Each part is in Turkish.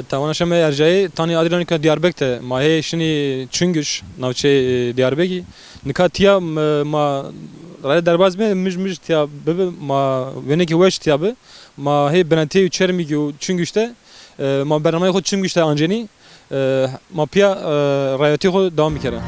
Tavana şeme erceği tani Adrianika Diyarbakır'da mahe şini Çüngüş navçe Diyarbakır nika tiya ma raya derbaz me müj tiya bebe ma veneki weş tiya be ma he benate çermi Çüngüş'te ma bernamay xod Çüngüş'te anjeni ma piya rayati xod devam mikere.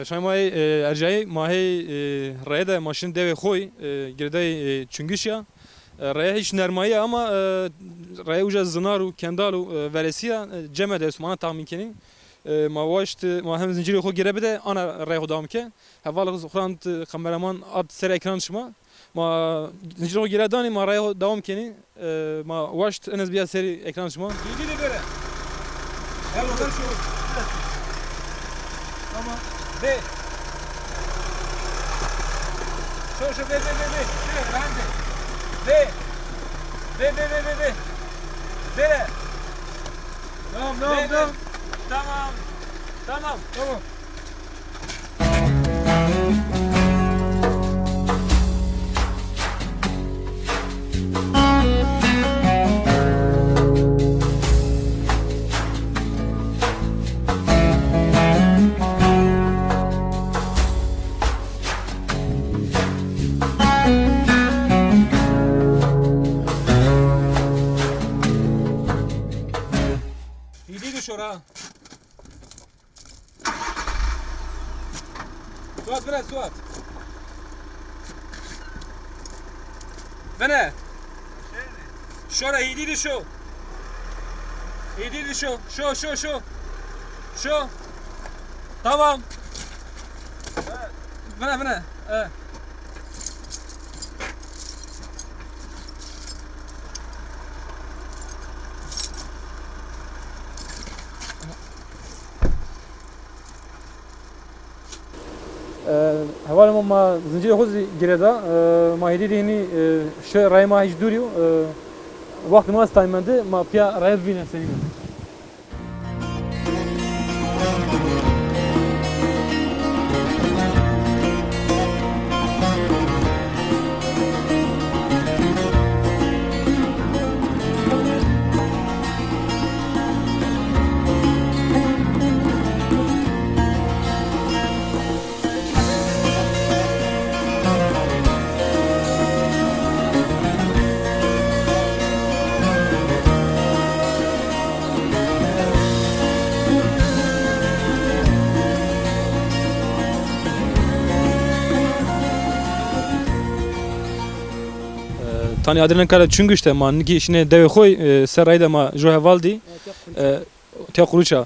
Şay mahi erceği mahi raya da maşın deve koy girde Çüngüş ya raya hiç nermayi ama raya uca zınaru kendalu veresiya ceme de Osman'a tahmin kenin ma vaşt ma hem zinciri koy gire de ana raya devam ke havalı Kur'an kameraman ad ser ekran çıma ma zinciri koy gire dani ma raya devam kenin ma vaşt en az bir seri ekran çıma. İyi de böyle. Gel bakalım şu. Tamam. Be. Şu be. Şöyle ben de. Be. Be. Be. Tamam. İyi şora. Suat biraz Suat. Bana. Şora iyi değil şu. İyi değil şu. Şu. Tamam. Bana. Evet. Heval ma zinciri xod gireda ma hedi dini şu raya ma hiç duruyor vakti ma staymendi ma piya raya bine senin. Tani Adrianika Çüngüş'te ma niki işine deve koy serayda ma johevaldi te kuruça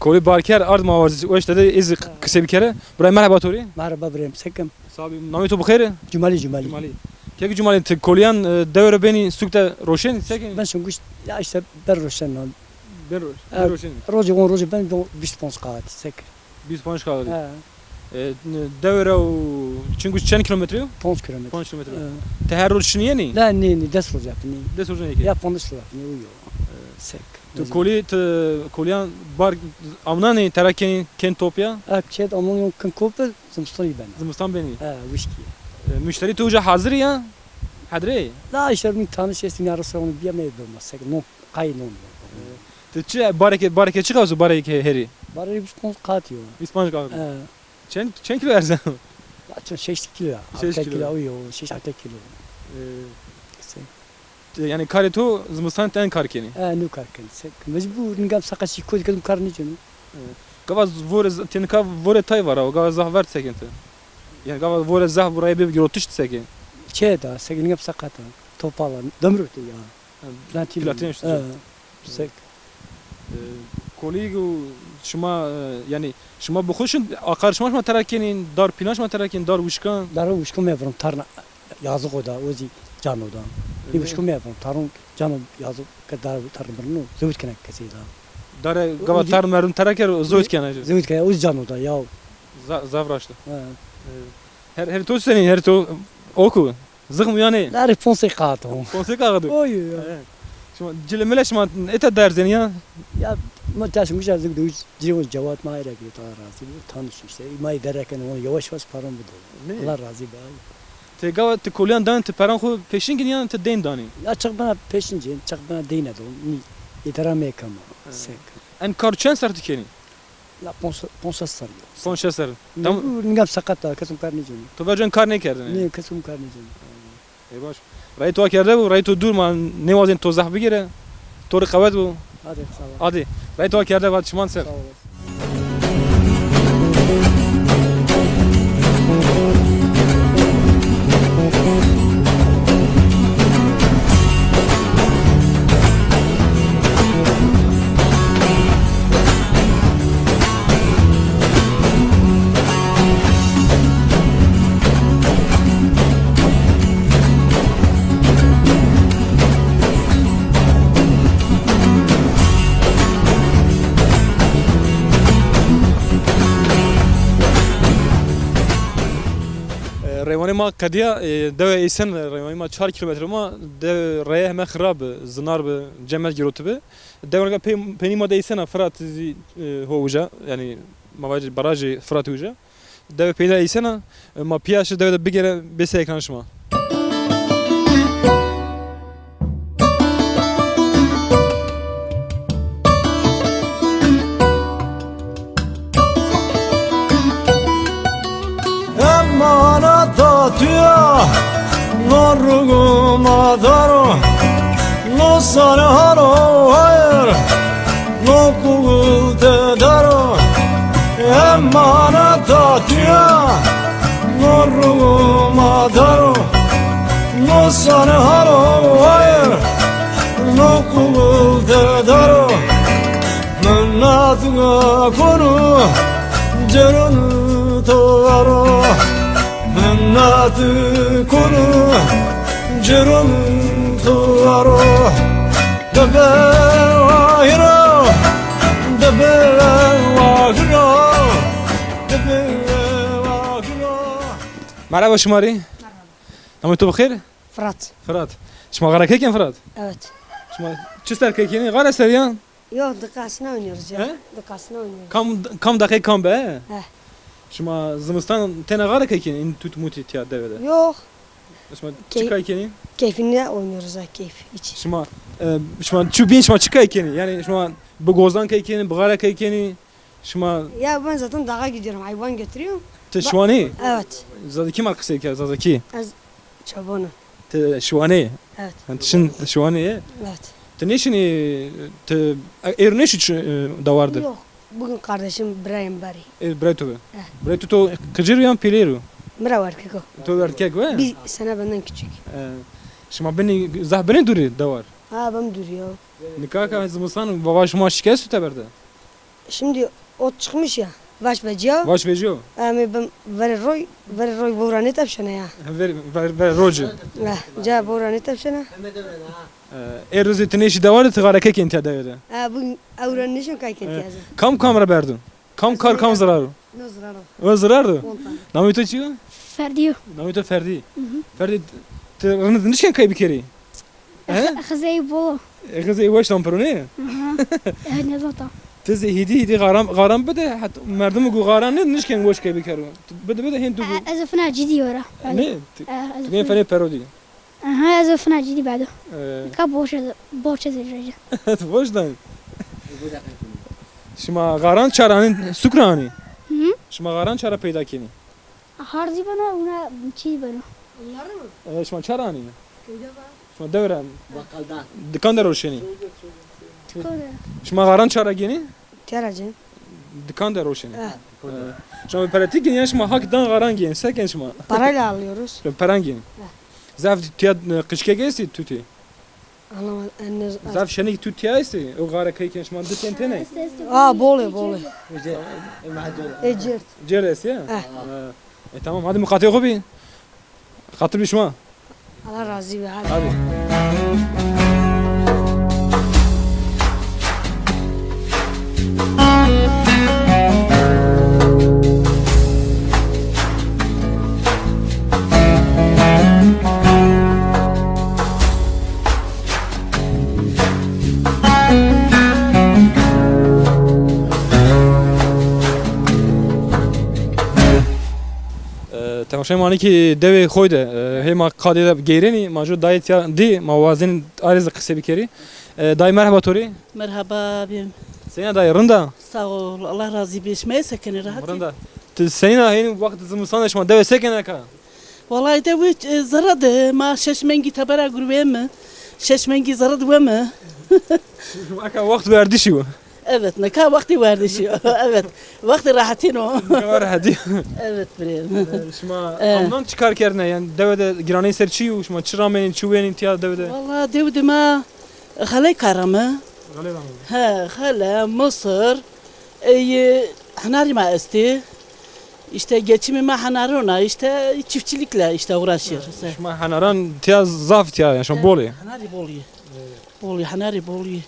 koli barker ard ma var o işte de iz kısa bir kere buraya merhaba tori Merhaba Brem, sekim. sabi nameto bukhair Cumali. Kek Cumali te koliyan devre beni sukta roşen sekin Ben şunguş ya işte ben roşen ol. bir roşen Roji ben 20 pons kağıt sek. biz panş kaldı Ha, devre Çüngüş çen kilometre pons kilometre. 5 kilometre te her roşen yeni La ne des roji yaptı ne. de sorun ki Ya pons yaptı ne uyuyor. Sek. te koliyan bar amnani terakeni kentopya Akçet onun yok kan kopel zımstoni ben. zımstan beni Ha, whisky. müşteri tuğca hazır ya hadre La işte bir tanış esin arası onu bir yemeğe durmaz sek. No kayın onu. te bareke çıkıyorsun bareke heri Bari bir pons kağıt yok. İspanyol kahve Ha, çen kilo versen açın 6 kilo ya. 6 6 kilo. kilo uyuyor. 6 kilo. Sek. yani kareto zımstan ten karkeni Ha, nu karken sek. Mecbur nigam sakaşı koy kadın karnı canım. gavaz vore tenka vore tay var o gavaz zah vert sekente yani gavaz vore zah buraya bir girotuş seken Çeda sek nigam sakata. Topala. Damrıtı ya. Platin. Platin işte. Ha, sek. Kolik u şuma yani şuma bixuşun akarşmaş ma terakenin dar pinaş ma terakenin dar uşkan Darı uşkum evrim tarna yazık o da ozi can o da. Bir uşkum evrim tarun canı yazık kadar tarım bunu zıvıt kenek kesi da. dar gava tar merun teraker zoyt kenajı. Zıvıt kenek ozi can o da ya. Zavraştı. Ha. Her to senin her to oku. Zıgım yani. Darı fonse kato. Konsek ağadı. Oy ya. Şuma cilemele şuma eta derzen ya. Ya ma taşmış azık da civon cevat ma ere gibi ta razı bu tanış işte. Ma derken onu yavaş yavaş param bu. Allah razı be. Te gava te kolyan dan te paran xo peşin gin yan te den dani. Ya çık bana peşince çık bana değne de ni yeterame kama. Sek. En karçen serti keni. La ponsa sarıyor. Son şeser. Tam ngam sakata kasım karnıcım. To vercan kar ne kerdin. Ne kasım karnıcım. Ey baş. Ray to kerde bu ray to dur man ne vazin to zah bigire. Tor qavat bu. Hadi sağ ol. Hadi. Ray to kerde vat şman ser. Sağ ol. Reyvanê ma qediya devê îsen reyvanê ma 4 kilometre ma dev reyê heme xirab bi zinar bi cemel girotibe dev penî ma de îsena Fırat zî hoja yani mavacı barajê Fırat hoja dev peyda îsena ma piyaş dev de bigere bese ekranşma. Emana tatya Norguma daro No sane haro hayır No kugul te daro Emana tatya Norguma daro No sane haro hayır No kugul te daro Mennatına konu Cerunu to'aro minnati kuni jirim to'aro debe vahiro debe vahiro debe vahiro. Merhaba Şumari. Ama tu bixir? Fırat. Fırat. Şuma gara keken Fırat. Evet. Şuma çister kekeni gara seriyan. Yok dıkasına oynuyoruz ya. He? Dıkasına oynuyoruz. Kam dakika kam be. He. Şuma zimistan tene gara kekeni in tut muti tiya devede. Yok. Şuma Key- çıkay keni. Keyfine oynuyoruz ha keyif için. Şuma çubin şuma çıkay keni. Yani şuma bu gozdan kekeni, bu gara kekeni. Şuma Ya ben zaten dağa gidiyorum. Hayvan getiriyorum. te şuani. Evet. Zadı kim arkası ki zazaki. Çabanı. Te şuani. Evet. Yani tişin şuani. Evet. Te neşini te erneş davardır. Yok. Bugün kardeşim Brian Barry. Bretu be. Bretu to kıcır yan pileru. Mira var keko. To erkek be. Bir sene benden küçük. Şuma beni zahbeni duri davar. Ha ben duruyor. Nikah ka zimistan baba şuma şikayet süte verdi. Şimdi ot çıkmış ya. Baş beciyor. Vaş vejo. Ama ben ver roy vuranı tepşene ya. Ver roju. Ja vuranı tepşene. Erzi teneşi davar te gara keken tiya devede. Ha bugün avranışım kayket yazı. Kam kamera berdun. Kam kar kam zararı. Ne zararı? O zararı. 10 tane. Namı to çiyo? Ferdiyo. Namı to Ferdi. Ferdi te rını nişken kay bir kere. He? Xizey bolo. Kızı yavaş lan perone. Ne zata. Tez hidi garam bede hat merdum gu garan ne nişken boş kay bir kere. Bede hindu. Ez fena ciddi ora. Ne? Ne fene perodi. Aha ez fena ciddi بعده. Ka boşa zirece. Boşdan. Şuma garan çaranın sukrani. Şuma garan çara peyda keni. Harzi bana ona çiğ bana. Onları mı? Şuma çarani. Köyde var. Şuma devran. Bakkaldan. Dikandar roşeni. Çıkıyor. Şuma garan çara geni. Teracın. Dikandar roşeni. Eh. Şuma pratik geni şuma hakdan garan geni. Seken şuma. Parayla alıyoruz. Paran geni. Zav tiya kışke gesi tuti. Anlamadım. Enne Zav şenik tu tiyaysi. O gara kayken şman diten tene. bole bole. Ecert. Ceres ya. Tamam hadi mukateye kobi. Hatır bişma. Allah razı be. Hadi. تماشای مانی که دوی خود هی ما قادیده گیرینی ماجو دایت یا دی موازین آرز قصه بکری دای مرحبا توری Merhaba abim. سینا دای رندا Sağ ol. Allah razı beşmeye sekeni rahat. رندا سینا هین وقت زمستانش ما دوی سکنه که Vallahi de bu zaradı. Ma şeşmengi tabara grubeye mi? Şeşmengi zaradı ve mi? اکا وقت بردیشی و Evet. Ne kadar vakti vardı şu. Evet. Vakti rahatin o. کار هدی Evet bre. شما آمنان چیکار کردنه یعنی دوی ده گرانی سر چی و شما چرا منین چوبینین تیا دوی ده Vallahi devdi ma halay karamı. غلیظ Ha, hala Mısır. Hanari ma esti. İşte geçimime hanarına işte çiftçilikle işte uğraşıyor. شما هنران تیا زاف تیا یعنی شما بولی Hanari boluyor. Boluyor, hanari boluyor.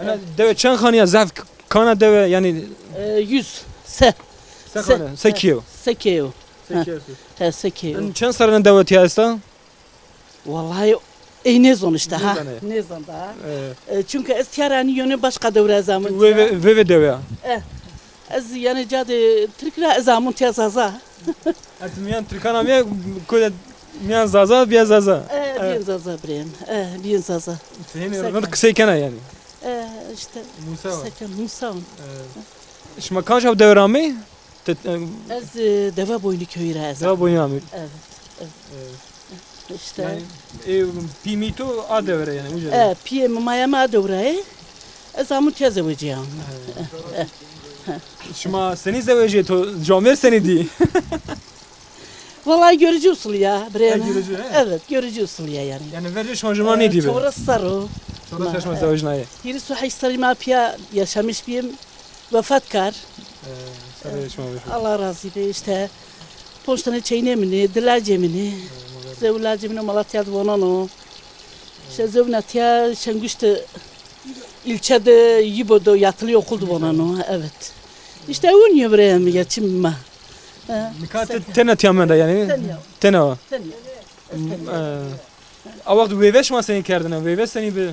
انا دوی چند خانیه زاف کانا دوی یعنی 100 se. سه خانه سه کیو Sekeo. سه کیو He sekeo. چند سرن دوی تیا استا Vallahi ne zon işte ha. Nizon, Ne zon da. Çünkü istiyarani yönü başka devre zaman. ve دوی Ez yani cadı Türkler zaman tiyazaza. At miyan Türkan amiye kod miyan zaza biya zaza. Bien zaza brem. Bien zaza. Hini rınt kısay kana yani. İşte Musa. Seken Musa. Şma kan şab devrami? Ez deva boynu köyre ez. Deva boyami. Evet. İşte. Yani pimito a devre yani uca. Piye mayama devre. Ez zaman tiyazavacağım. Şma seni zeveci to jomer seni di. Vallahi görücü usul ya brem. Görücü, he? Evet görücü usul ya yani. Yani verici şanjman ne diye. Çorası sarı. Sonra saçma zevecnayı. Yeri su haysarıma piya yaşamış bir vefatkar. Sarı şma. Allah razı be işte. Poştanı çeynemini, dilacemini. Zevlacemini Malatya'da olan o. İşte zevnatiya şengüştü ilçede Yibo'da yatılı okuldu olan o. Evet. İşte oynuyor buraya mı geçim Mikate tena tiyamenda yani. Tena. Avakt veveş ma seni kerdine. Veveş seni bir.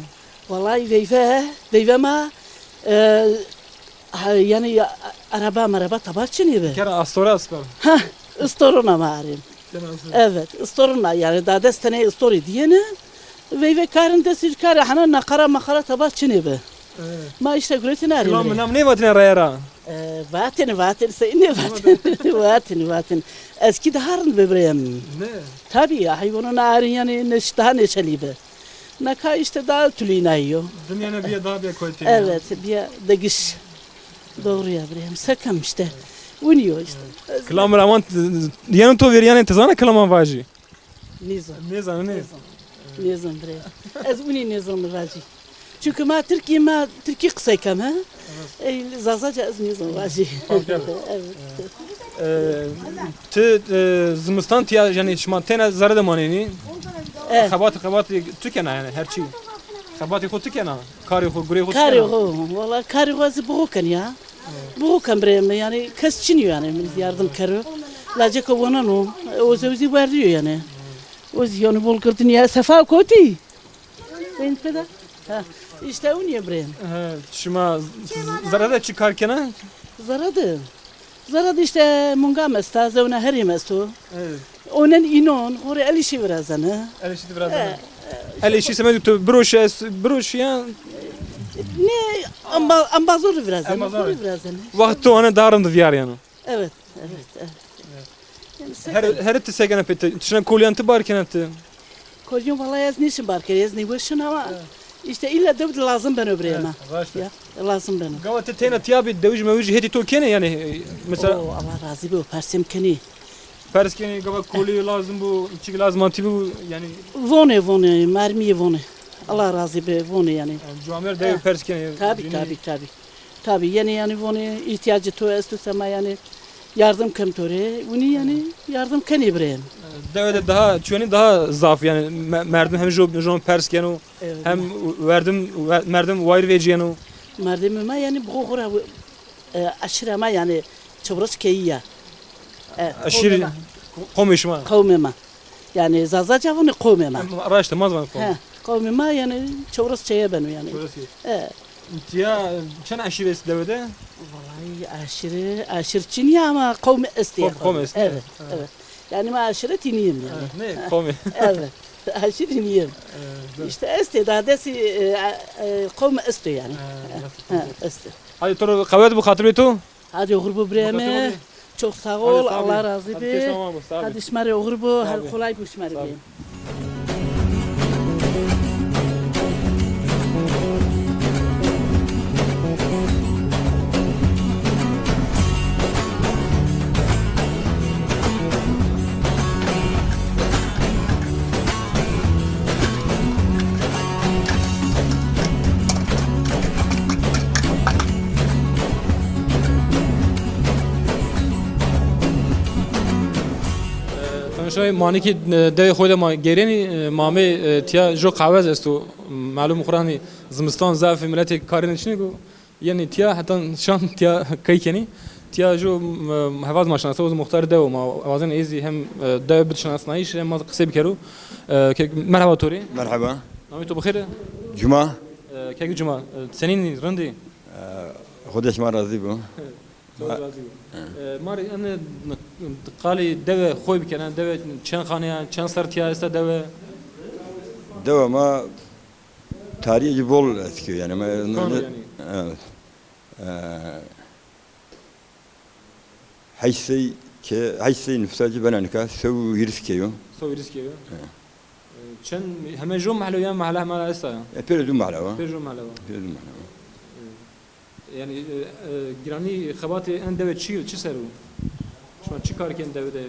Vallahi veyve ma yani araba tabaçını be. Kera astora aspar. Istoruna marim. Evet, istoruna yani daha destene istori diyene ve karında sirkar hana nakara makara tabaçını be. Ma işte güretin arıyor. Lan nam ne vatine rayara. Vatin seni vatin. Eski de harın bebreyem. Ne? Tabii ya hayvanın arın yani daha neşeli be. Naka işte daha tülüğüne yiyor. Dünyana bir daha bir koytu. Evet, bir de giş. Doğru ya breyem. Sakın işte. Uyuyor işte. Klam raman yanı to ver yani tezana klaman vaji. Nizam. Ne zan ne? Nizam breyem. Ez uni nizam vaji. Çünkü ma Türkiye kısay kam ha. Zazaca ez nizam vaji. Evet. Te zimistan tiya yani şma tena zara da manini. Xabat tükena yani her şey. Xabat xo tükena. Kari xo gure xo. Kari ho. Valla kari ho az buğukan ya. Buğukan breyem yani kes çiniyor yani yardım karı. Lacak ovanan o. O zevzi veriyor yani. O ziyonu bol kırdın ya sefa koti. Ben peda. İşte o niye breyem. Şma zara da çıkarken Zaradı işte mungam esta zevna herim esto. Onun inon oraya elişi birazanı. Elişi biraz. Elişi semedik to broş ya. Ne ambazor birazanı. Vakti ona darındı diyar yani. Evet. Her tisegene pete. Tişne kolyantı barken te. Kolyon vallahi az niçin barkeriz ne başın ama. İşte illa devlet lazım ben öbreyema. Ya lazım benim. Gavate tena tiyabi devuj mevuj hedi to kene yani mesela. Allah razı be persim keni. Perskeni gava koli lazım bu çik lazım anti bu yani. Vone mermi vone. Allah razı be bunu yani. Cuamer dev perskeni. Tabii yani bunu ihtiyacı to estusama yani yardım kemtore bunu yani yardım kan ibrahim. Devede daha çöni daha zaf yani merdim hem John perskeni Evet. hem merdim wire veciyenu. Merdimime yani bu kadar aşırı ama yani çavrası keyiya. Aşırı komuşma. Kavmime. Yani zazaca bunu kavmime. Araştırmaz mı? Kavmime yani çavrası çeye benim yani. Ya çen aşiresi devede? Vallahi aşırı Çin'ya ama kavmi istiyor. Kavmi istiyor. Evet. Yani ben aşırı Çin'yim yani. Ne? Kavmi. Evet. Aşırı Çin'yim. İşte istedadesi kavmi istiyor yani. İstiyor. Hadi toru kahve bu hatırlıyor tu? Hadi gurbu breme. Çok sağ ol. Allah razı be. Hadi şmari gurbu. Hadi kolay bu şmari be. شاید مانی که دوی خود ما گرینی مامه تیا جو قوز است و معلوم قرآنی زمستان ضعف ملت کارین چنی گو یعنی تیا حتی شان تیا کی کنی تیا جو حفاظ ماشناسه و مختار دو ما وازن ایزی هم دو بتشناسنایش هم ما قصه بکرو مرحبا توری مرحبا نامی تو بخیره جمعه کی جمعه سنین رندی خودش ما راضی بو ماری ان قالی دوی خوی بکنن دوی چند خانه چند سرتیا است دوی دو ما tarihi bol eski yani. Evet. Haysi nüfusacı benanika sev yiriskiyo. Sev yiriskiyo. Çen hemen jom mahluya mahla mahla esta. Perdum mahla. Perdum mahla. Yani girani xabatı en devet çi seru. Şu an çıkarken devede.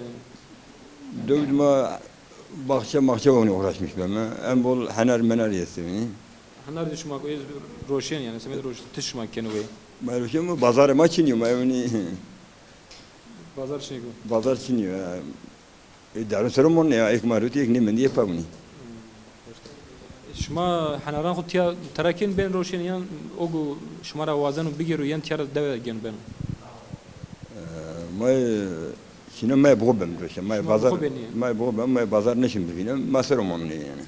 Dövdüma bahçe onu uğraşmış ben. En bol hanar menar yesini. Hanar düşmak o roşen yani semet roş tışmak kenu ve. Ben roşen mi pazar maçınıyor mu evini. Pazar şey bu. Pazar çiniyor. Darun sorumon ya ek maruti ek ne mendi yapamını. شما حناران خود تیا ترکین بین روشن یان اوگو شما را وازن و بگیرو یان تیار دوه گن بین. ما شنو ما بغبم روشن ما بغبم ما بازار نشیم ببینم ما سرمون نه yani.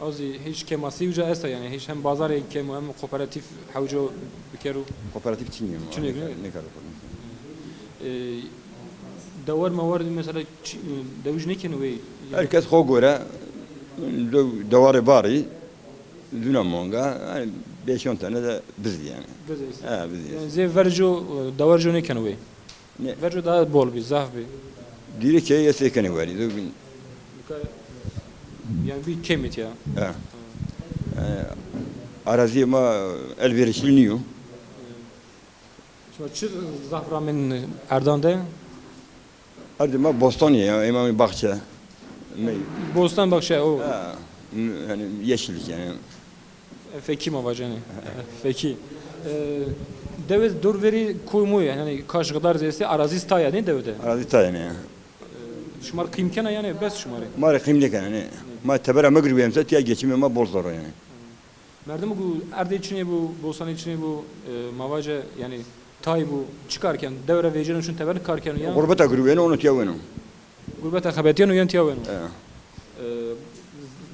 Azı hiç kemasi uca esta yani hiç hem bazar hem hem kooperatif havcu bikeru. Kooperatif çiniyor. Çiniyor ne kadar falan. Davar mavar mesela davuj ne kenu ve. Herkes hogora davarı bari dünamonga yani 5-10 tane de biz yani. Biz yani. Zev verco davarco ne kenu ve. Verco daha bol bir zaf bir. Diri ki yesekeni var. Yani bir kemit ya. Arazi ma elverişliniyor. Şu çır zaframen Erdan'da. Ardima Bostonya ya İmam Bahçe. Bostan bak şey o. Yani yeşillik yani. Feki mi var yani? Feki. Devlet dur veri koymu yani kaç kadar zeyse arazi staya ne devede? Arazi staya ne? Şumar kıymkana yani bes şumarı. Mara kıymlik yani. Ma tebera magribiyem zat ya geçimi ma bol zor yani. Merdim bu erde içine bu Bostan içine bu mavaca yani tay bu çıkarken devre vecenin için teber karken ya. Gurbeta grubeni onu tiyavenu. Gurbeta habetiyen uyan tiyavenu.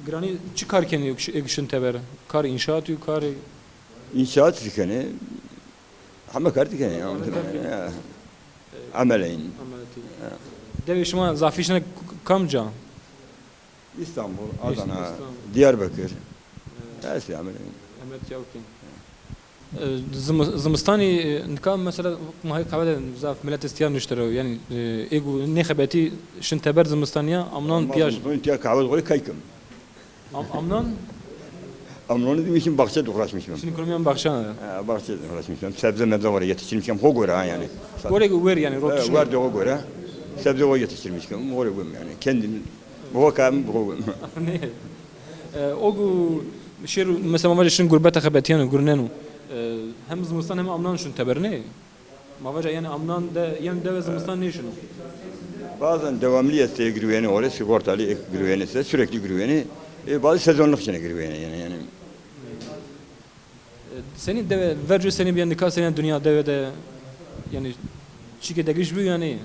Grani çıkarken ekşin teber. Kar inşaat yu kar. İnşaat fikeni. Ama kardık yani. Ameleyin. Devi şuma zafişine kamca. İstanbul, Adana, Diyarbakır. Her şey ameleyin. Ahmet Yavkin. Zımstani nikam mesela mahay kahvede zaf millet istiyan nüştere yani ego ne habeti şin teber zımstaniya amnan piyaj. Zımstaniya kahve koy kaydım. Amnan? Amnon'u demişim bahçe uğraşmışım. Şimdi kurmayan bahçe. Bahçe uğraşmışım. Sebze mebze var yetiştirmişim. O göre yani. Oraya ver yani. Var da o göre. Sebze o yetiştirmişim. Oraya yani. Kendim. Bu vakam bu. Ne? Ogu شیر مثلا ما وجهشون gurbet xebetiyan gurnenu hem zimistan hem amnan şun teberne ma vece yani amnan de yani de zimistan ne şunu Bazen devamlı yetse güveni oraya sigortalı güveni ise sürekli güveni bazı sezonluk içine güveni yani. senin de verce seni bir nikah senin dünya devede yani çike de güç bu yani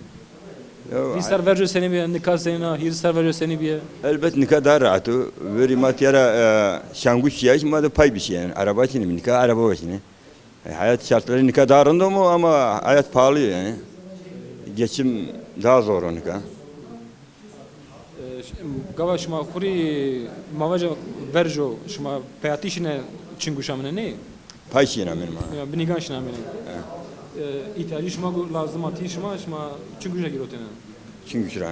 Ya, hisar verce seni bir nikah senin hisar verce seni bir elbet nikah daha rahat. Veri matyara şanguş ya ama da pay bir şey yani. Araba için nikah araba için. Hayat şartları nikah daha random ama hayat pahalı yani. Geçim daha zor o nikah. gava şuma kuri ma vece verjo şuma peyatişine çinguşamene ne Pay şey benim ha. ya binigan şinamene ihtiyacı şuma lazım atı şuma çinguşa girotene Çünkü şura.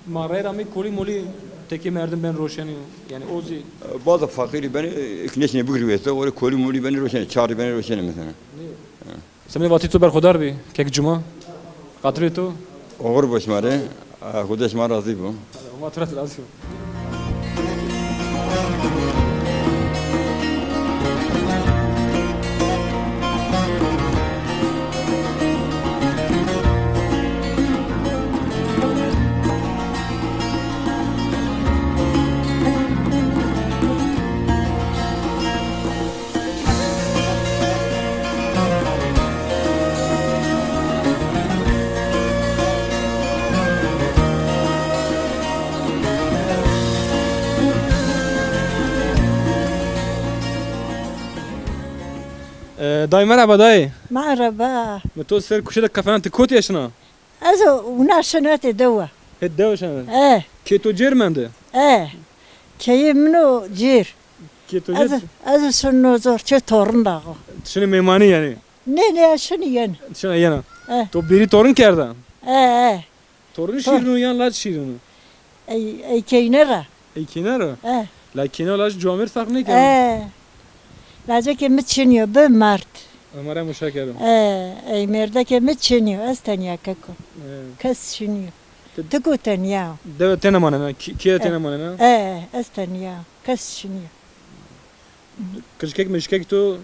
Ma rayra mi koli moli teki merdim ben roşeni yani ozi Bazı fakiri beni ikneşine bir güveyse oraya koli moli beni roşene çağırı beni roşene mesela. Semne vati to ber khodar bi kek cuma qatri to Oğur başmarı. Kudaş ma razı bu. ma turat lazım dayı merhaba dayı Merhaba. to ser kuşada kafana tıkot yaşına Also, una sınıfı deva. het devşan keto cermende Keyimno cir. keto Az sunu zor çe torun dağı. şunu memani yani Ne şunu yen. şuna yana Eh. to biri torun kerda E. torun şirinu yan laç şirinu Ey keynera. ey kenara E. la kenara laç camir fark ne kerda Laze ki mi çiniyor be mart. amara muşakerim Ey merde ki mi çiniyor. Az tanya kako. Kas çiniyor. Tıku tanya. deve tenemanena kiye tenemanena Az tanya. Kas çiniyor. kışkek meşkek to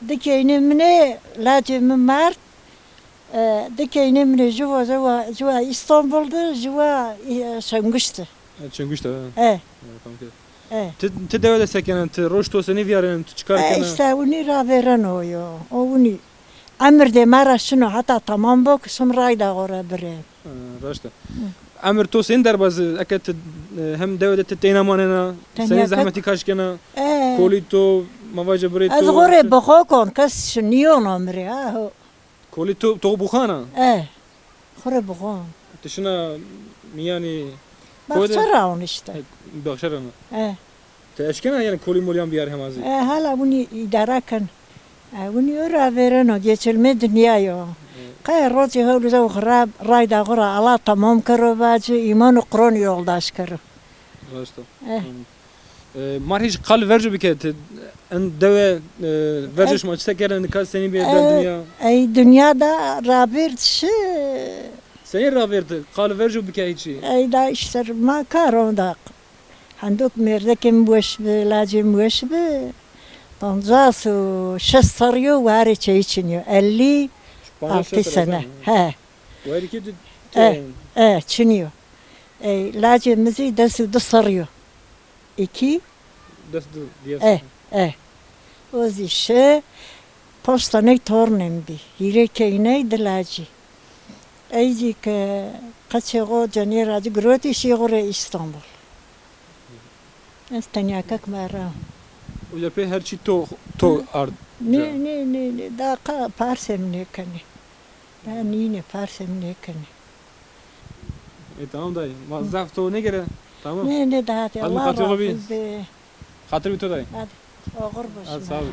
Dikeynemine laze mi mart. Dikeynemine juva İstanbul'da juva Şanguş'ta. çengüşte E. te deve de sekenen te roşto seni viyaren te çıkarken İşte onu raveren o yo. O onu. Amir de mara şunu hatta tamam bak sonra da oraya bre. raşta amir to sen derbazı eket hem deve de te tenemanena Ten senin yakak- zahmeti kaşkena koli to mavaja bre Az to gore bakon kas şuniyon amri ha. koli to bukhana Gore bakon. te şuna yani Baksana onu işte. bakşarana E. te eşkena yani koli molyan bir yer hemazi Hala bunu idare kan. Bunu raveren o geçilme dünya yo. Kaya rozi hevlu zav kharab rayda gora Allah tamam karo bacı iman Kur'an yoldaş karo. raşta mar hiç kal verce bir kere en deve verce maç tekeren kas seni bir yerden dünya Ey dünyada rabir şı. seni raverdi kal verce bir kere hiç Ey da işler ma karo da. Handuk merde kim boş be lacim boş be. Tanzasu şastarıyor var çay içiniyor. 56 sene. Bu hareketi Çiniyor. Lacimizi de su sarıyor. 2 dastı diye. O zişe postane tornem bi. Hirekeyne dilacı. Eyci ke kaçego cani racı groti şiğure İstanbul. Estanya kak mara. O yapı her şey to art. Ne da ka parsem ne kani. Da nine parsem ne kani. Tamam dayı. Mazaf to ne gere? Tamam. Ne da Hadi Allah katı razı olabilir. be. Hatır bir to dayı. Oğur Hadi başım. sağ ol.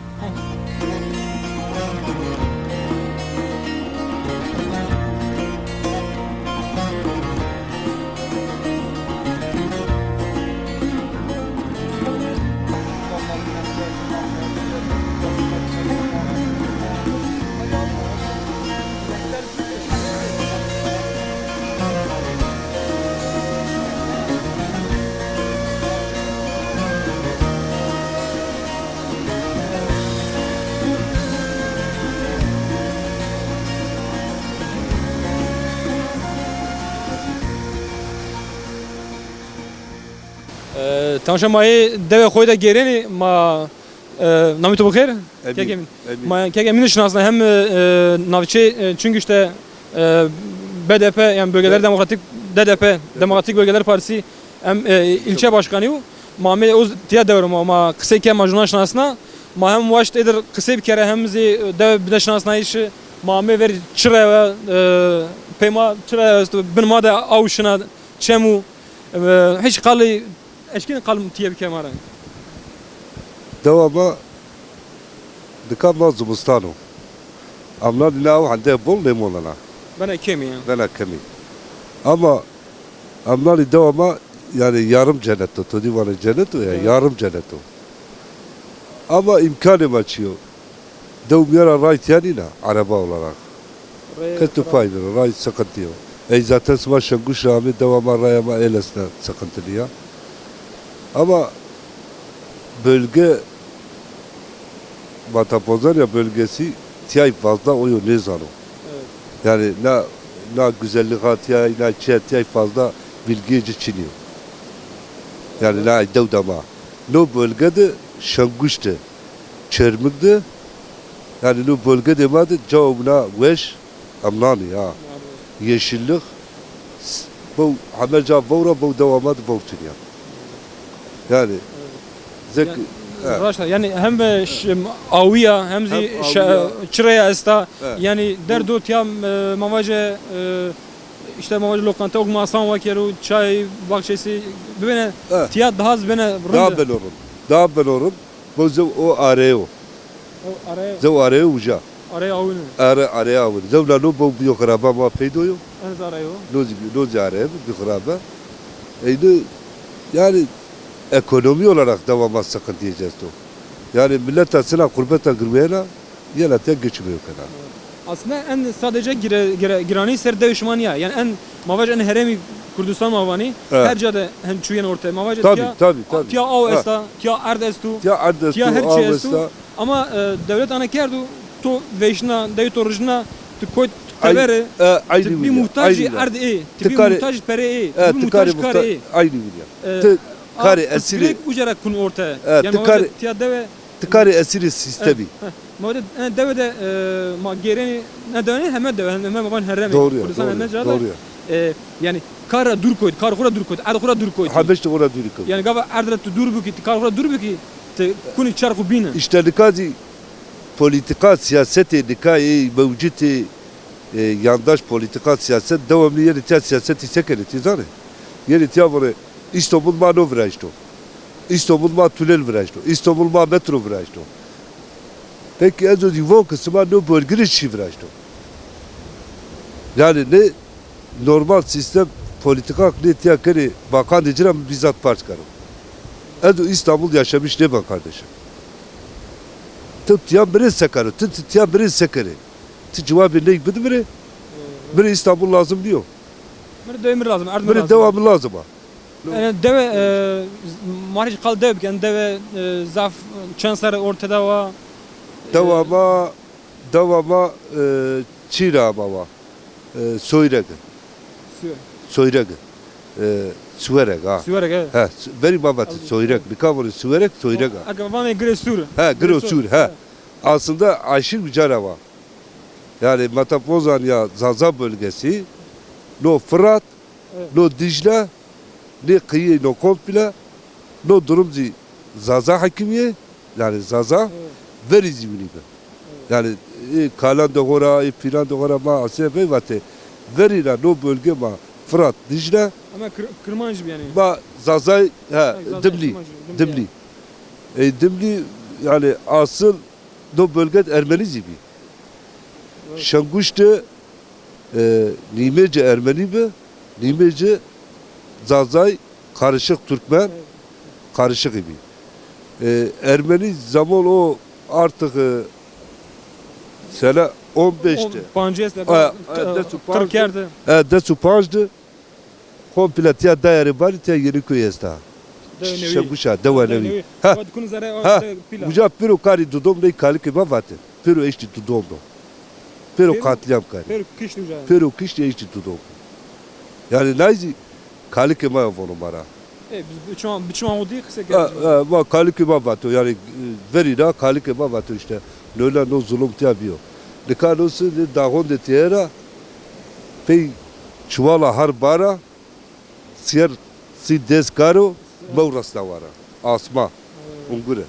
Tamam mayı deve koy da gereni ma nami to bakır. Emin. Kek emin şansına hem navçe çünkü işte BDP yani Bölgeler Demokratik DDP Demokratik Bölgeler Partisi hem ilçe başkanı Mame o tiya devrim ama kısa ki majuna şansına ma hem vaşt edir kısa bir kere hem dev bir de şansına işi Mame ver çıra peyma çıra bin mada avşına çemu hiç kalı eşkin kalım tiya bir kemara دوما دكان نازم مستانو أمنا نلاو عنده بول ليموننا bana kemi ya لنا كمي أما أمنا دوما yani yarım cenneto todi var cenneto ya yarım cenneto ama imkanım açıyor devmiyara ray tiyanina araba olarak kötü paydır ray sıkıntı yok zaten sıma şanguş rağmen devama rayama elesine sıkıntılı ya ama bölge Matapozarya bölgesi tiyay fazla oyu ne zanı. Yani ne güzellik hatiyay, ne çetiyay fazla bilgici çiniyor. Yani ne devdama. No bölgede şanguştu, çermikti. Yani no bölgede madı cevabına veş, amnani ya. Yeşillik. Bu hamerca vura bu devamat bu çiniyor. Yani zeki. Raşta yani hem aviya hem çıraya esta yani derdo tiyam mavaje işte mavaje lokanta okmasan vakeru çay bahçesi böyle tiyat daha az bana daha ben orun bu o areo o areo uca araya avunu araya avunu zevla no bu yukarıba ma peydoyo az araya no araya yukarıba yani ekonomi olarak devamlı sıkıntı yiyeceğiz o. Yani millet aslında kurbete girmeyene yine tek geçmiyor kadar. Aslında en sadece girani ser devşmaniya yani en mavaç en heremi Kurdistan mavani her cade hem çuyen ortaya mavaç tabii. Tiya av esta, tiya ard estu, tiya her şey estu. Ama devlet ana kerdu to veşna devlet orijina tu koy tevere bir muhtaç ard bir muhtaç pere bir muhtaç kare aynı biliyor. Kari esiri ucarak kun ortaya. Yani tiya deve tıkari esiri sistemi. Mavde deve de ma gereni ne deve hem deve hem baban herremi. Doğru. Yani kara dur koydu, kara kura dur koydu, ar kura dur koydu. Habeşte kura dur koydu. Yani gava ardra tu dur bu ki, kara kura dur bu ki te kuni çarku bina. İşte nikazi politika siyaseti nikayi mevcuti yandaş politika siyaset devamlı yeri tiya siyaseti sekeri tizane. Yeri tiya böyle İstanbul ma no virajto. İstanbul ma tünel virajto. İstanbul ma metro virajto. Peki ez o divo kısma no bölgeli şi virajto. Yani ne normal sistem politika ne tiyakeri bakan diyeceğim bizzat parçakarım. Ez o İstanbul yaşamış ne bak kardeşim. Tiyan biri sekarı. Tiyan biri sekeri. Cevabı ne gibi biri? Biri İstanbul lazım diyor. Biri devamı lazım. Biri devamı lazım ha. Yani deve mariş kal dev yani deve zaf chanslar ortada var. Devama çira baba. Soyreg. Suvereg ha. Suvereg. Ha, veri baba soyreg. Nikavori suvereg. Akabane gresur. Ha, gresur ha. Aslında aşırı bir cara var. Yani Matapozan ya Zaza bölgesi, no Fırat, no Dicle, ne kıyı no komple, no durumzi Zaza hakimiye, yani Zaza veri zivni be. Yani kalan doğura, filan doğura ma asebe vate. Veri la no bölge ma Fırat, Dicle. Ama Kırmanj yani. Ma Zaza ha Dimli. Dimli yani asıl no bölge Ermeni zibi. Şanguş'ta nimece Ermeni be, nimece Zazay karışık Türkmen, karışık gibi. Ermeni zaman o artık sene 15'te. Pances'te. Türkiye'de. Desu Panc'dı. Komple tiya daire bari tiya yeni köy esta. Şanguş'a devanevi. Ha. Muja pero kari dudom ne kali ki bavate. Pero eşti dudom do. Pero katliam kari. Pero kişti eşti dudom. Yani nayzi kali ki ma vono mara. Biçim Audi kısa Ma kaliki babato yani verina kaliki babato işte. Lola no zulüm tiyabiyo. Dikanosu de dağın de tiyera. Pey çuvala har bara. Siyer si deskaro mevrasla vara. Asma. Ungure.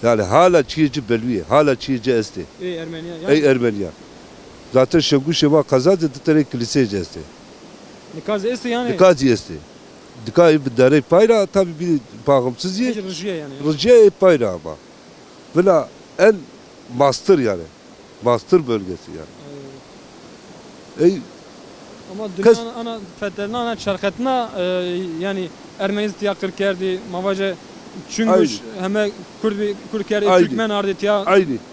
Yani hala çiğci belviye. Hala çiğci esti. Ermeniya. Ey Ermeniya. Zaten Şenguşeva kazadı tere kiliseye esti. Nikaz esti yani. Dikazi esti. Dikayı bir dere payla tabi bir bağımsız ye. Rıjiye yani. Rıciye payla ama. Vela en master yani. Master bölgesi yani. Ey Ama Kız- dünyanın ana fetlerine ana şarketine yani Ermeniz diye Kırkerdi, Mavaca Çünguş, hem Kürkerdi, Aynı. Türkmen ardı ya,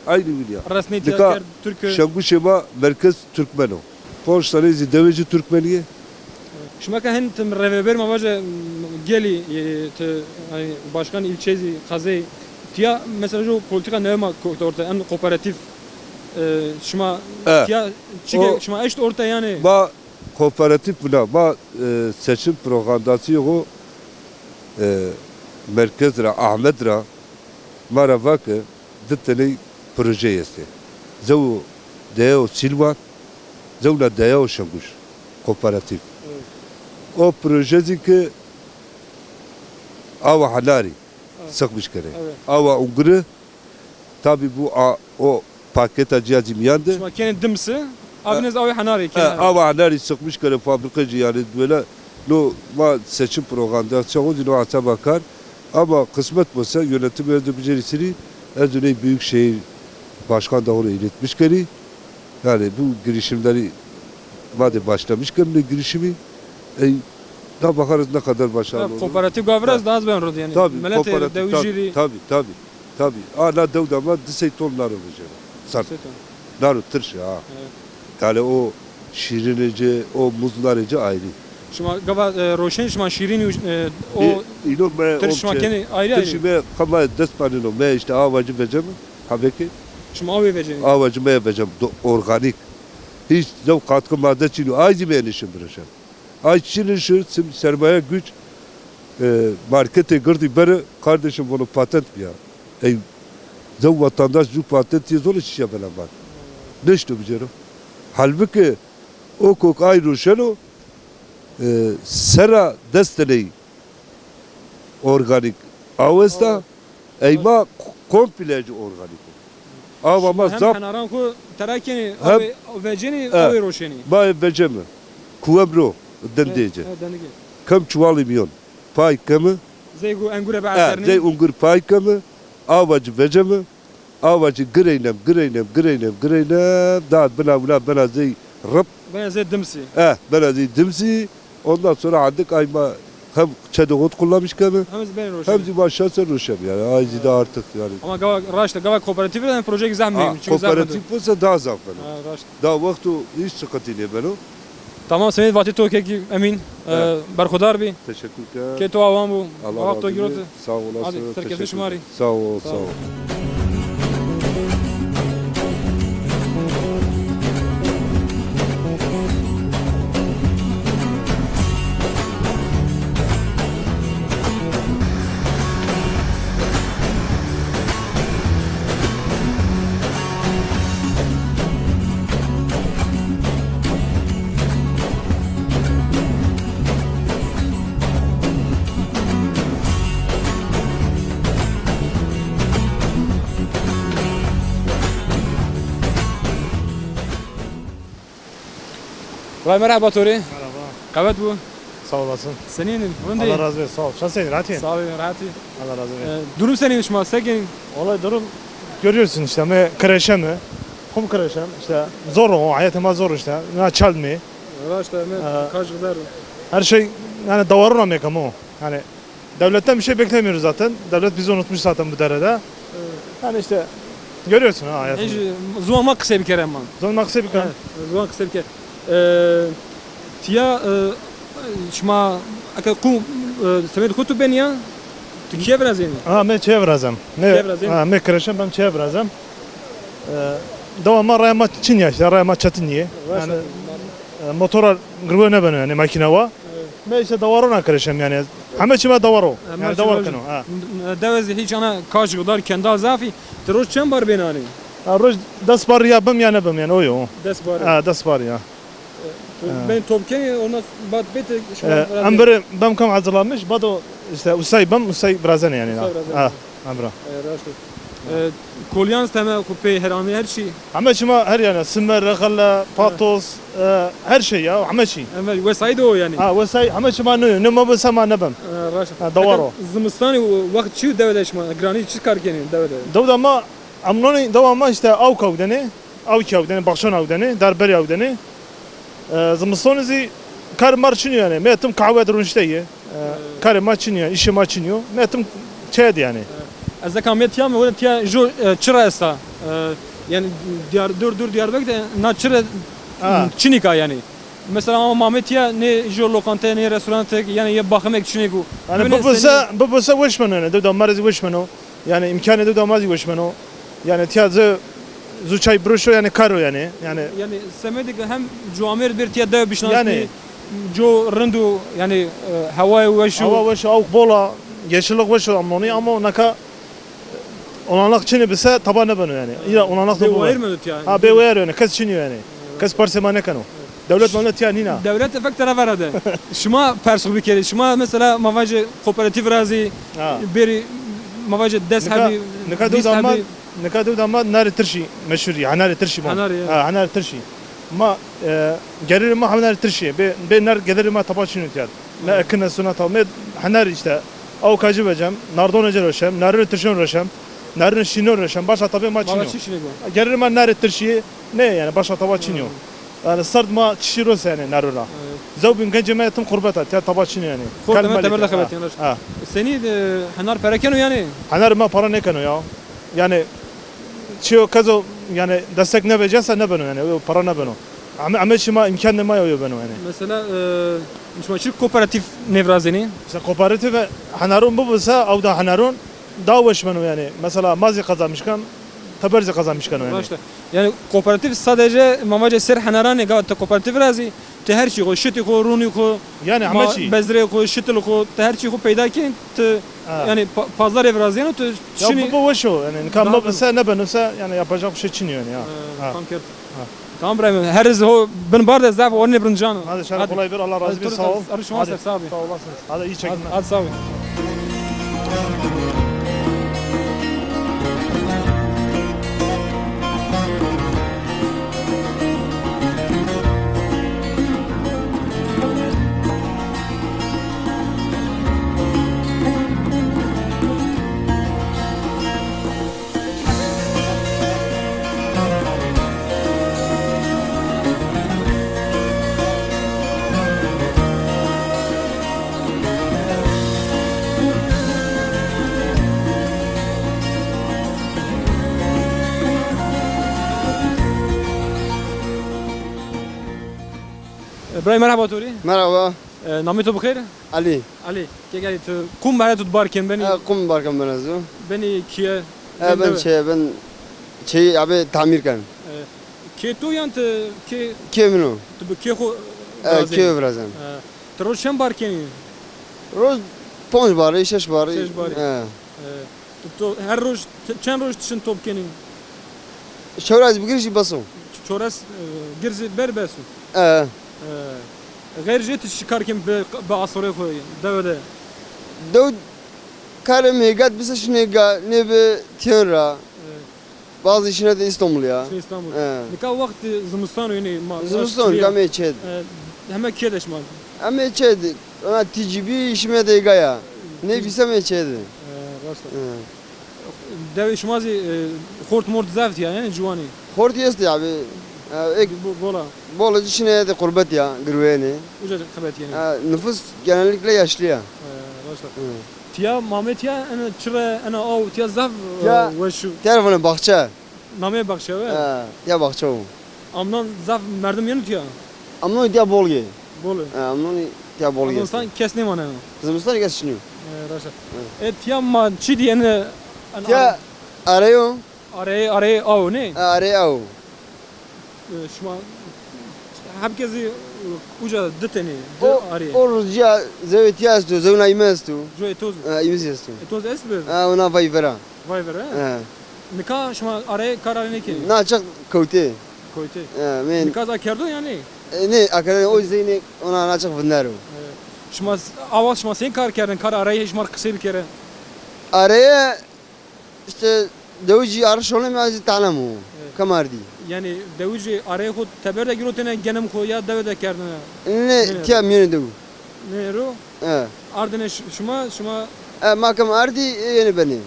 aynı bilya. resmi Dika diye Türk'ü. Şenguşeva merkez Türkmeno. Polştanezi deveci Türkmeniye. Şimdi bakın hem tüm reveber Mavaca geli hani başkan ilçesi Kazey diye mesela şu politika ne ama orta en kooperatif şuma ya çıkıyor şuma işte orta yani. Ma kooperatif buna ma seçim propagandası yok. Merkezra Ahmedra mara vakı dıttani proje yesti. Zavu Deo Silva zavla Deo Şenguş kooperatif. O projesi ki ava halari sıkmış kere. Ava ungri tabi bu o paket acıyacım yandı. Şimdi kendi dimsi abiniz avi hanari kenar. Ava halari sıkmış kere fabrikacı yani böyle no ma seçim propagandası o dino ata bakar. Ama kısmet olsa yönetim elde becerisini Erzurum Büyükşehir Başkan da onu iletmiş kere. Yani bu girişimleri madem başlamışken ne girişimi daha bakarız ne kadar başarılı olur. Kooperatif gavraz daha az ben rodu yani. Tabii, Millet kooperatif, devjiri. tabii. Ana devdama disey tonlar olacak. Sar. Naru tırşı ha. Yani o şirinece, o muzlarece ayrı. Şimdi gava roşen şimdi şirin o İno me tırşma kendi ayrı tırşı me kama despanino me işte avacı vereceğim. Habeki Şimdi avi vereceğim. avacı me vereceğim organik. Hiç zav katkı madde çiğniyor. Aycı me enişim bırakacağım. Ay çiğnişir sermaye güç markete girdi beri kardeşim bunu patent ya. Ey zav vatandaş bu patent diye zor iş yapılan var. Ne işte bu canım? Halbuki o kok ayrı şeno sera desteneyi organik avesta eyma kompleci organik. Ama hem zap hanaran ku terakeni Hem- avi veceni avi roşeni. ba vecemi kuvebro dendece. Kam çuvalı milyon. Pay kamı Zeygu engure zey ba'serni. ungur pay kamı avacı vecemi avacı greynem da bana zey rab Ben zey dimsi. bana zey dimsi ondan sonra aldık ayma hem çedoğut kullanmış kamı Hem ben roşen. hem de başası ruşem yani aycı da artık yani. Ama gava raşta gava kooperatif de proje güzel mi? Çünkü Kooperatif olsa daha zevkli. raşta. Daha vakti hiç sıkıntı değil ben o. Tamam senin vakti to ki emin berkhodar bi. Teşekkürler. Ke to avam bu. Allah Vakti razı girotu. olsun. Sağ olasın. Hadi, herkese Teşekkür şumari. ederim. Sağ ol. Sağ ol. Vay merhaba Tori. Merhaba. Kavet bu. Sağ olasın. Senin Allah bundi. razı olsun. Sağ ol. Şahsen rahat et. Sağ ol rahati. Allah razı olsun. Durum senin şuma sekin. Olay durum görüyorsun işte. Me kreşe mi? Kum kreşem işte. Zor o. Hayatıma zor işte. Ne çalmı. Raşta me kaç kadar. Her şey yani davarın amek ama o. Yani devletten bir şey beklemiyoruz zaten. Devlet bizi unutmuş zaten bu derede. Yani işte görüyorsun ha hayatını. Hiç zuama kısa bir kere ama. Zaman maksa bir kan. Zuama kısa bir kere. Tiya şuma aka kum semet kutu ben ya. Türkiye biraz yani. Ha me çevrazem. Ne? Çevrazem. Ha me kreşem ben çevrazem. Devamlı rayma Çin ya işte rayma çatın ye. Yani motora grubuna ben yani makine var. Ben işte davarına kreşem yani همه چی ما دوارو yani davar kano ha Devezi hiç ana kaç kadar kendal zafi. Troş çem bar benani. roj das bar ya bim ya ne bim yani o yo Des bar. ha das bar ya Ben topken ona bat bet şu ام بر بم كم عزلامش بدو وساي بم وساي برازن يعني ها امبرا Kolyans tema kupe herami her şey. همه چی ما her yani سمر رغلا patos her şey ya همه çi Ama vesaydı o yani. ha وساي همه çi ما ne ما بس ما نبم دوارو Zımistani vakit çi devleşme grani çıkarken devlet. دودا ما امنوني دوا ما işte av kavdeni av kavdeni bakşon avdeni darber avdeni زمستونزي kar marçınıyor yani metim kahve duruştayı kar marçınıyor işi marçınıyor metim çed yani Az da kamet ya mı ya jo çıra esta. Yani dur Diyarbakır da na çıra Çinika yani. Mesela ama Mehmet ya ne jo lokanta ne restoran yani ya bakmak Çiniku. Yani bu basa وشمنو yani دودا مرزي وشمنو yani imkanı دودا مرزي وشمنو yani tiyazı zuçay broşo yani karo yani yani semedik hem cuamer bir tiya da bişnas yani jo rendu yani hava ve şu hava ve şu avuk bola yeşillik ve şu amnoni ama naka onanak çini bise tabanı bana yani ya onanak da bu var mı yani ha bewer yani kes çini yani kes parsemane kano devlet devlet yani nina devlet efekt tarafı aradı şuma persu bir kere şuma mesela mavacı kooperatif razi bir mavacı des habi نكادو دام نار ترشي مشهوري عنار ترشي عنار ترشي ما جرير ما عنار ترشي بين نار جرير ما تباشين تيار لا كنا سنة تام عنار işte او كاجي بجام ناردون اجر رشم نار ترشون رشم نار شينو رشم başa tabi ma çiniyor جرير ما نار ترشي ne yani başa taba çiniyor yani sard ma çişiros yani narura زوبين كنجمه تم قربتها تيار taba çiniyor yani kalma teberle khabat yani seni hanar perakeno yani hanar ma para ne kano ya yani çiyo kazo yani destek ne verecekse ne beno yani para ne beno ama şima imkan ne ma yo beno yani mesela şu kooperatif nevrazeni işte kooperatif hanarun bu bulsa av da hanarun daveş beno yani mesela mazi kazanmışkan taberzi kazanmışkan yani yani kooperatif sadece mamaca ser hanaran ne gavat kooperatif razi te her şey o şiti ko runi ko yani ama şey bezre ko şitil ko te her şey ko peyda ki yani pazar evrazi yani te şimdi ya bu şu yani kan bu bulsa ne benose yani yapacak bir şey çiniyor yani ya tamam Brahim her o ben barda zaf o ne brıncan hadi şeref kolay bir Allah razı olsun sağ ol arışma sağ ol hadi iyi çekin hadi sağ ol İbrahim merhaba Turi. Merhaba. Namı to bخير? Ali. Ali. Ke gel tu kum bana tut barken beni. Kum barken bana zo. Beni kiye. Ben şey abi tamir kan. Ke tu yant ke mino? Tu ke xo. Ke brazan. Troş şem barken. Roz 5 bar, 6 bar. Tu her roz çen roz tşin topkenin. Şoraz bigirişi baso. Çoras girzi berbesu. غير جيت الشكاركم بعصوري خوي دولة دو كارم هيجات بس شنيجا نبي تيرا بعض işine de İstanbul ya. İstanbul. Ne kadar vakit Zımıstan yani. Zımıstan kame çed. Hemen kedeş mal. Hemen çed. Ama TGB işime de gaya. Ne bilsem çed. Dev şmazi kort mort zavt yani cuvani. Kort yesti abi. Bola içine de kurbet ya gırveni. Uca kurbet yani. Nüfus genellikle yaşlı ya. Tiya Mehmet ya ana çıra ana av tiya zav ve şu. Telefonu bahçe. Namı bahçe ve. Ya bahçe o. Amnon zav merdim yanı tiya. Amnon tiya bolge. Bolu. Amnon tiya bolge. Amnon san kes ne mana. Zımıstan kesişiniyor. Raşa. Tiya ma çi diyene. Tiya arıyor. Araya av ne? Araya av. Şuma herkesi uca diteni O ruzca zevet yastu, zevna imestu. Jo etoz. İmiz yastu. Etoz esber. Ona vay vera. Vay ver ha. Nika şuma araya karar ne ki? Na çok kavte. Koyte. Men. Nika za kerdo yani. Ne akare o zeyne ona na çok vınaro. Şuma avaz şuma sen kar kerdin kar araya hiç mar kısa bir kere. Araya işte devci arş onu mu azı talamu. Kamardi. Yani devuci araya ko teber de girotene genem ko ya deve de kerdin. Ne tiya miyone devu. Ne ro? Ardene şuma Makam ardi yeni beni.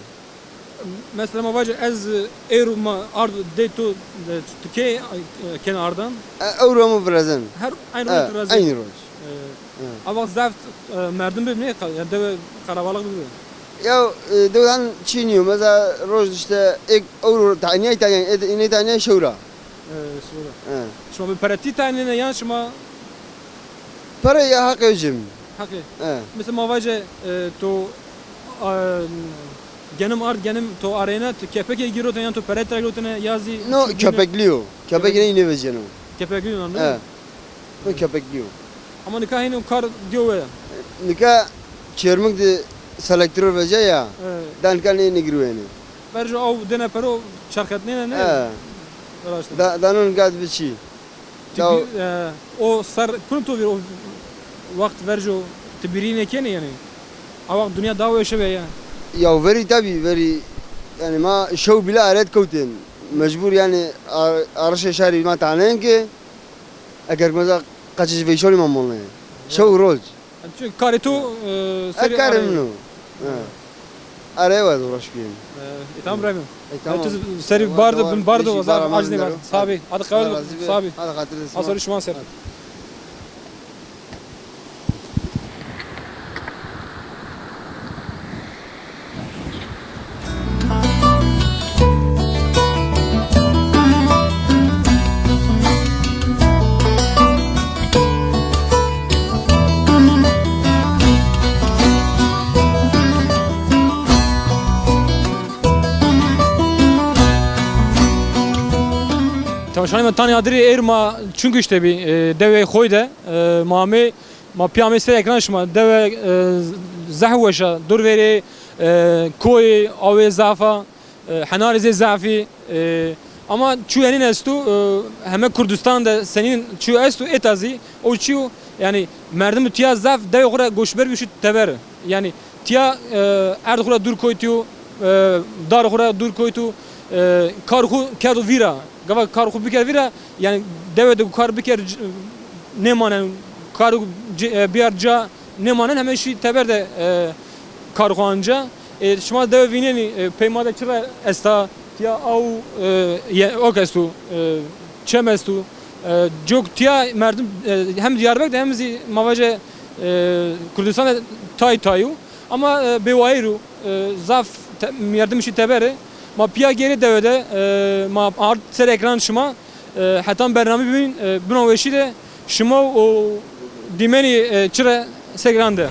mesela ma vaje ez eru ma ard de to tike ken ardan. Euro mu vrazan. Her aynı razı. Aynı roz. Ama zaft merdim bir ne ya deve karabalık bir. Ya devdan çiniyor mesela roz işte ek euro tane ne tane şura. Şura. Şuma bir parati tane ne yan şuma para ya hak öcüm. Haklı. Mesela ma vaje to genim ard genim to arena to kepeke giroten yan to parati girotene yazı. No köpekliyor. Köpekine yine vereceksin. Kepekliyor anladın? No köpekliyor. Ama nikah yine kar diyor ya. Nikah çermek de selektör verecek ya. Dan ne giriyor yani. Verce av dene pero şarkat ne? Danın gaz bir şey. O sar kuntu bir o vakit verce o tibirine kene yani. Ama dünya daha yaşa be ya. Ya veri tabi veri yani ma şov bile aret koutin. Mecbur yani arş şehri ma tanen ki eğer mesela kaçış ve şöyle mamulne. Şov roz. Çünkü karito seri karım no. Araya var uğraşmayayım. Tamam Rahim. Tamam. Seri bardo o zaman acne var. Sabi. Hadi kavga sabi. Hadi hatırlasın. Asarı şuman ser. Tamaşanı ben tane adri erma çünkü işte bir deve koyda mame ma piyamesi ekran şuma deve zahveşa dur veri koy ave zafa hanarize zafi ama şu yani nestu hem Kürdistan'da senin şu estu etazi o şu yani merdim tiya zaf deve kura goşber bir şu teber yani tiya erd kura dur koytu dar kura dur koytu karku kado vira gava karku bir kere vira yani devede kar bir kere ne manen karku bir arca ne manen hemen şey teberde karku anca şuma deve vineni peymada çıra esta ya au orkestu çemestu çok tiya merdim hem Diyarbakır'da hem mavaje Kürdistan'da tayu ama bewayru zaf yardım işi tebere ma piya geri devede ma art ser ekran şuma hatta bername bugün buna veşile şuma o dimeni çıra segrande.